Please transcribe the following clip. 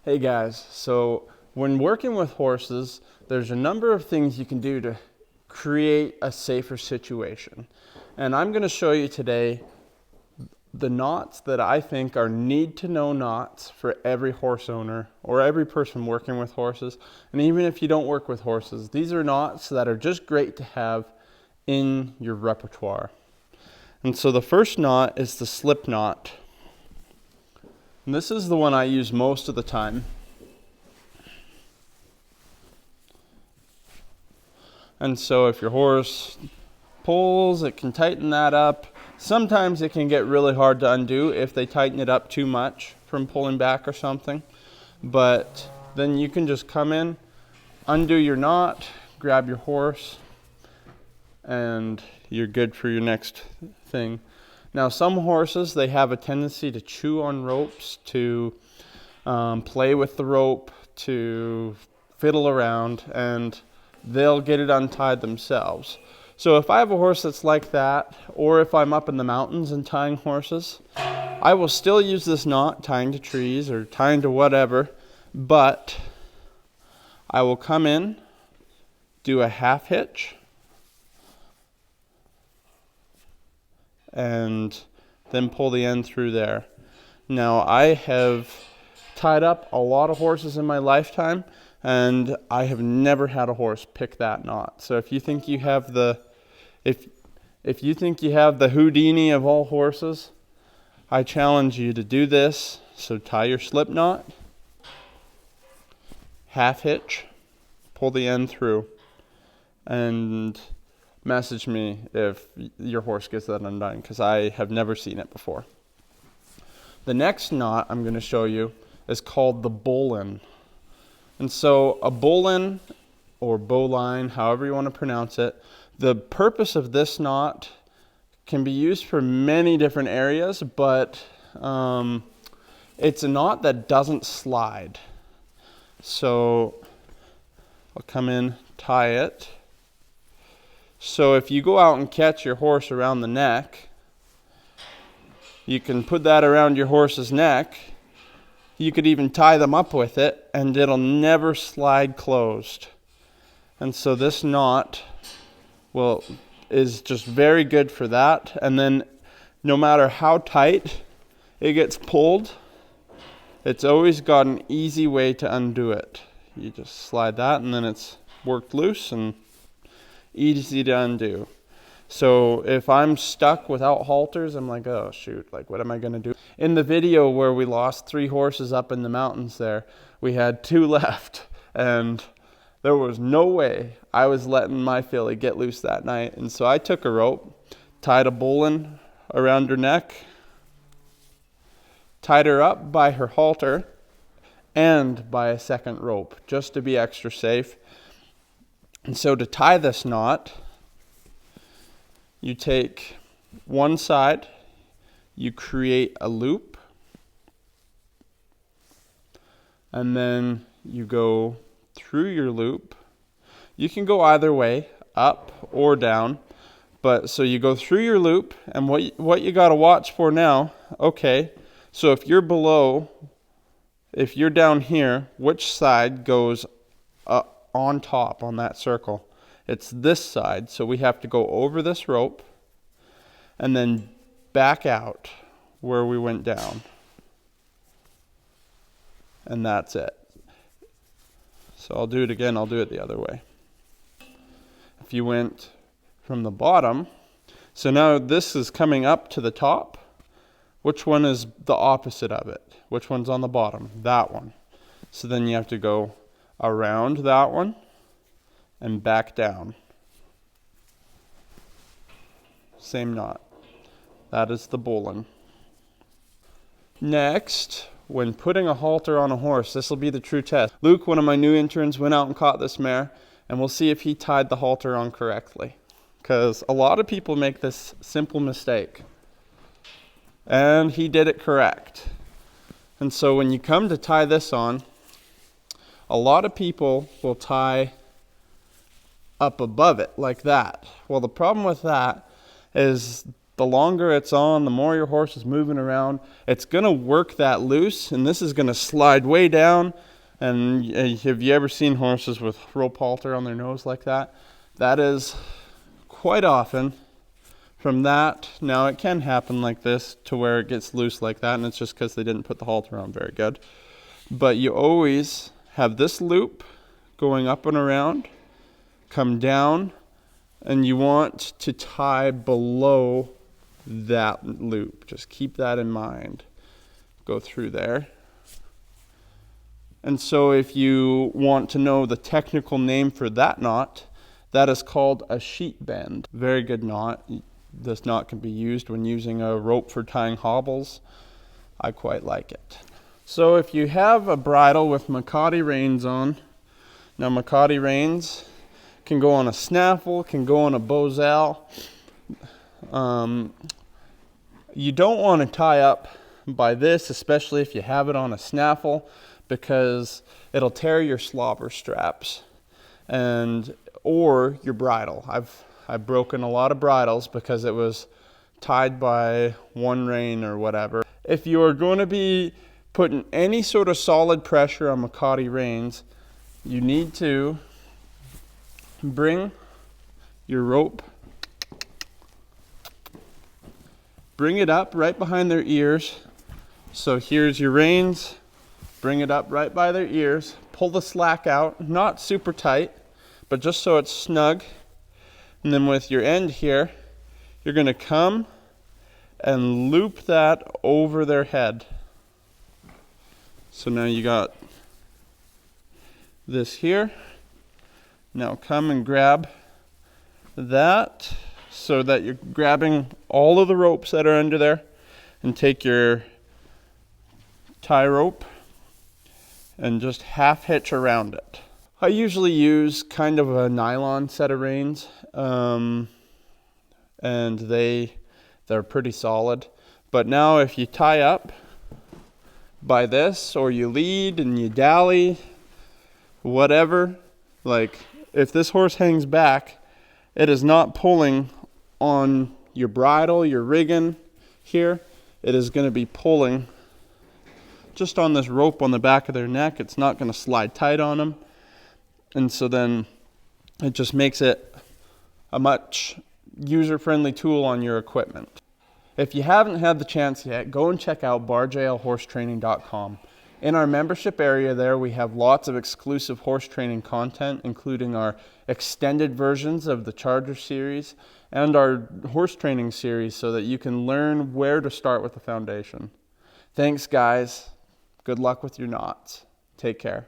Hey guys, so when working with horses, there's a number of things you can do to create a safer situation. And I'm going to show you today the knots that I think are need to know knots for every horse owner or every person working with horses. And even if you don't work with horses, these are knots that are just great to have in your repertoire. And so the first knot is the slip knot. And this is the one I use most of the time. And so if your horse pulls, it can tighten that up. Sometimes it can get really hard to undo if they tighten it up too much from pulling back or something. But then you can just come in, undo your knot, grab your horse, and you're good for your next thing. Now, some horses, they have a tendency to chew on ropes, to play with the rope, to fiddle around, and they'll get it untied themselves. So if I have a horse that's like that, or if I'm up in the mountains and tying horses, I will still use this knot, tying to trees or tying to whatever, but I will come in, do a half hitch, and then pull the end through there. Now, I have tied up a lot of horses in my lifetime, and I have never had a horse pick that knot. So if you think you have the if you think you have the Houdini of all horses, I challenge you to do this. So tie your slip knot, half hitch, pull the end through, and message me if your horse gets that undone, because I have never seen it before. The next knot I'm going to show you is called the bowline. And so a bowline or bowline, however you want to pronounce it, the purpose of this knot can be used for many different areas, but it's a knot that doesn't slide. So I'll come in, tie it. So if you go out and catch your horse around the neck, you can put that around your horse's neck. You could even tie them up with it, and it'll never slide closed. And so this knot is just very good for that. And then no matter how tight it gets pulled, it's always got an easy way to undo it. You just slide that, and then it's worked loose and easy to undo. So if I'm stuck without halters, I'm like, oh shoot, like what am I going to do? In the video where we lost 3 horses up in the mountains there, we had 2 left, and there was no way I was letting my filly get loose that night. And so I took a rope, tied a bowline around her neck, tied her up by her halter and by a second rope, just to be extra safe. And so to tie this knot, you take one side, you create a loop, and then you go through your loop. You can go either way, up or down, but so you go through your loop, and what you got to watch for now, okay, so if you're down here, which side goes on top on that circle? It's this side, so we have to go over this rope and then back out where we went down. And that's it. So I'll do it again, I'll do it the other way. If you went from the bottom, so now this is coming up to the top. Which one is the opposite of it? Which one's on the bottom? That one. So then you have to go around that one and back down. Same knot. That is the bowline. Next, when putting a halter on a horse, this will be the true test. Luke, one of my new interns, went out and caught this mare, and we'll see if he tied the halter on correctly. Because a lot of people make this simple mistake. And he did it correct. And so when you come to tie this on, a lot of people will tie up above it like that. Well, the problem with that is the longer it's on, the more your horse is moving around, it's going to work that loose, and this is going to slide way down. And have you ever seen horses with rope halter on their nose like that? That is quite often from that. Now it can happen like this to where it gets loose like that, and it's just because they didn't put the halter on very good. But you always have this loop going up and around, come down, and you want to tie below that loop. Just keep that in mind. Go through there. And so if you want to know the technical name for that knot, that is called a sheet bend. Very good knot. This knot can be used when using a rope for tying hobbles. I quite like it. So if you have a bridle with Makati reins on, now Makati reins can go on a snaffle, can go on a bowline. You don't want to tie up by this, especially if you have it on a snaffle, because it'll tear your slobber straps or your bridle. I've broken a lot of bridles because it was tied by one rein or whatever. If you're going to be putting any sort of solid pressure on Makati reins, you need to bring your rope, bring it up right behind their ears. So here's your reins, bring it up right by their ears, pull the slack out, not super tight, but just so it's snug. And then with your end here, you're going to come and loop that over their head. So now you got this here. Now come and grab that so that you're grabbing all of the ropes that are under there, and take your tie rope and just half hitch around it. I usually use kind of a nylon set of reins, and they're pretty solid. But now if you tie up by this, or you lead and you dally, whatever, like if this horse hangs back, it is not pulling on your bridle, your rigging here. It is going to be pulling just on this rope on the back of their neck. It's not going to slide tight on them. And so then it just makes it a much user-friendly tool on your equipment. If you haven't had the chance yet, go and check out barjailhorsetraining.com. In our membership area there, we have lots of exclusive horse training content, including our extended versions of the Charger series and our horse training series, so that you can learn where to start with the foundation. Thanks, guys. Good luck with your knots. Take care.